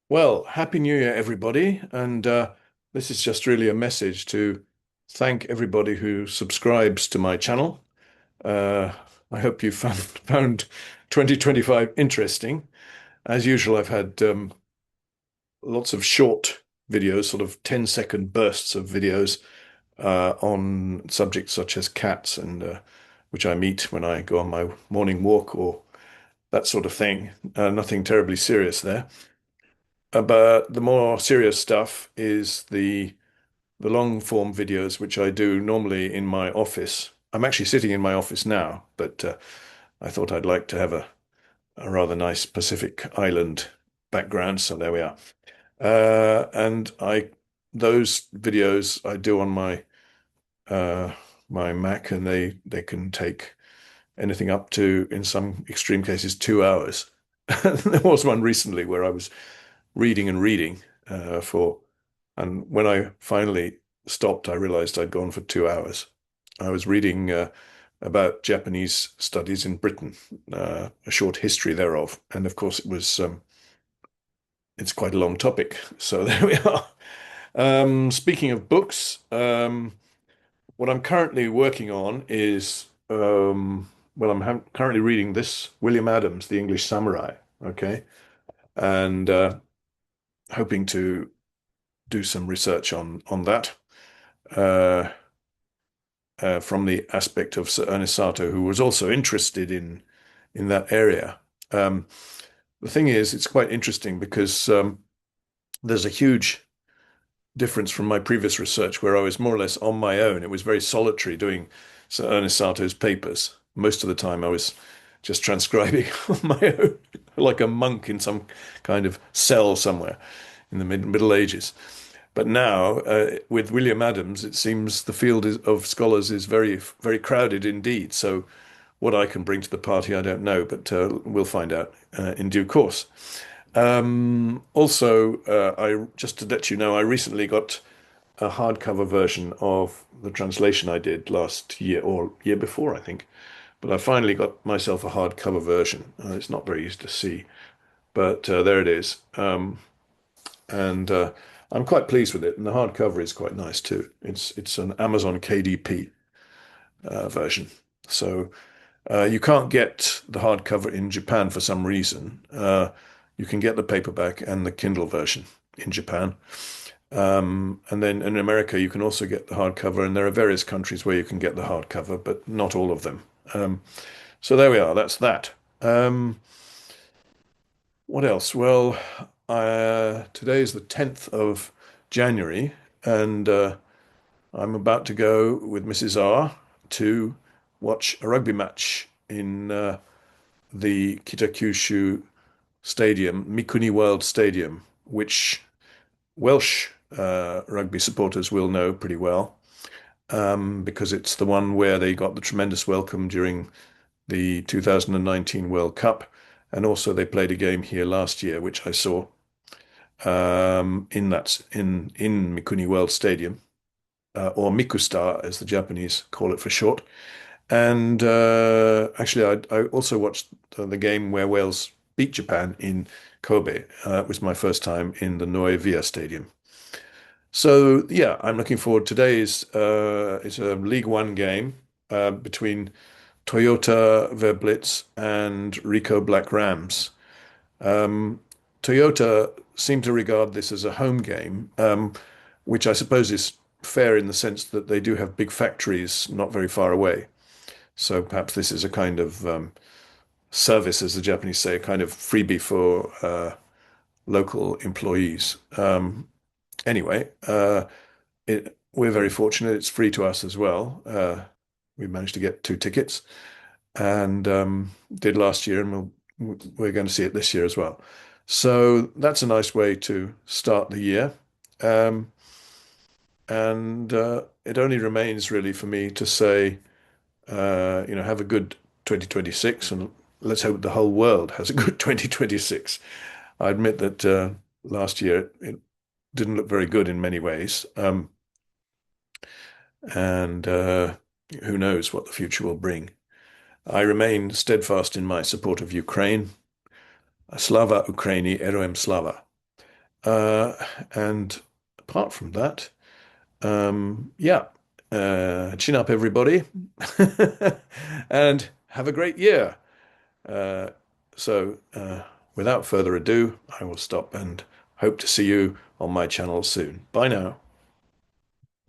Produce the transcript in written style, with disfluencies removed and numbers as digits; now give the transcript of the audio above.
Well, Happy New Year, everybody. And this is just really a message to thank everybody who subscribes to my channel. Uh, I hope you found 2025 interesting. As usual, I've had lots of short videos, sort of 10-second bursts of videos on subjects such as cats and which I meet when I go on my morning walk or that sort of thing. Nothing terribly serious there. But the more serious stuff is the long form videos, which I do normally in my office. I'm actually sitting in my office now, but I thought I'd like to have a rather nice Pacific Island background, so there we are. And I those videos I do on uh, my Mac, and they can take anything up to, in some extreme cases, 2 hours. There was one recently where I was reading and reading for, and when I finally stopped, I realized I'd gone for 2 hours. I was reading about Japanese studies in Britain, a short history thereof, and of course it's quite a long topic. So there we are. Speaking of books, what I'm currently working on is well, currently reading this William Adams, The English Samurai. Okay, and hoping to do some research on that uh, from the aspect of Sir Ernest Sato, who was also interested in that area. Um, the thing is, it's quite interesting because there's a huge difference from my previous research, where I was more or less on my own. It was very solitary doing Sir Ernest Sato's papers. Most of the time, I was just transcribing on my own, like a monk in some kind of cell somewhere in the Middle Ages. But now, with William Adams, it seems the field of scholars is very, very crowded indeed. So, what I can bring to the party, I don't know, but we'll find out in due course. Also, I just to let you know, I recently got a hardcover version of the translation I did last year or year before, I think. But I finally got myself a hardcover version. It's not very easy to see, but there it is. And I'm quite pleased with it. And the hardcover is quite nice too. It's an Amazon KDP version. So you can't get the hardcover in Japan for some reason. You can get the paperback and the Kindle version in Japan. And then in America, you can also get the hardcover, and there are various countries where you can get the hardcover, but not all of them. So there we are. That's that. Um, what else? Well, today is the 10th of January, and I'm about to go with Mrs. R to watch a rugby match in the Kitakyushu Stadium, Mikuni World Stadium, which Welsh rugby supporters will know pretty well, because it's the one where they got the tremendous welcome during the 2019 World Cup. And also they played a game here last year, which I saw in Mikuni World Stadium, or Mikustar, as the Japanese call it for short. And actually, I also watched the game where Wales beat Japan in Kobe. It was my first time in the Noe Stadium. So yeah, I'm looking forward. Today is a League One game between Toyota Verblitz and Ricoh Black Rams. Um, Toyota seem to regard this as a home game, which I suppose is fair in the sense that they do have big factories not very far away. So perhaps this is a kind of service, as the Japanese say, a kind of freebie for local employees. Anyway, we're very fortunate. It's free to us as well. We managed to get 2 tickets, and did last year, and we're going to see it this year as well. So that's a nice way to start the year. Um, and it only remains really for me to say, have a good 2026, and let's hope the whole world has a good 2026. I admit that last year it didn't look very good in many ways. And who knows what the future will bring. I remain steadfast in my support of Ukraine. Slava Ukraini, Eroem Slava. Uh, and apart from that, yeah, chin up, everybody, and have a great year. Uh, so, without further ado, I will stop and hope to see you on my channel soon. Bye now.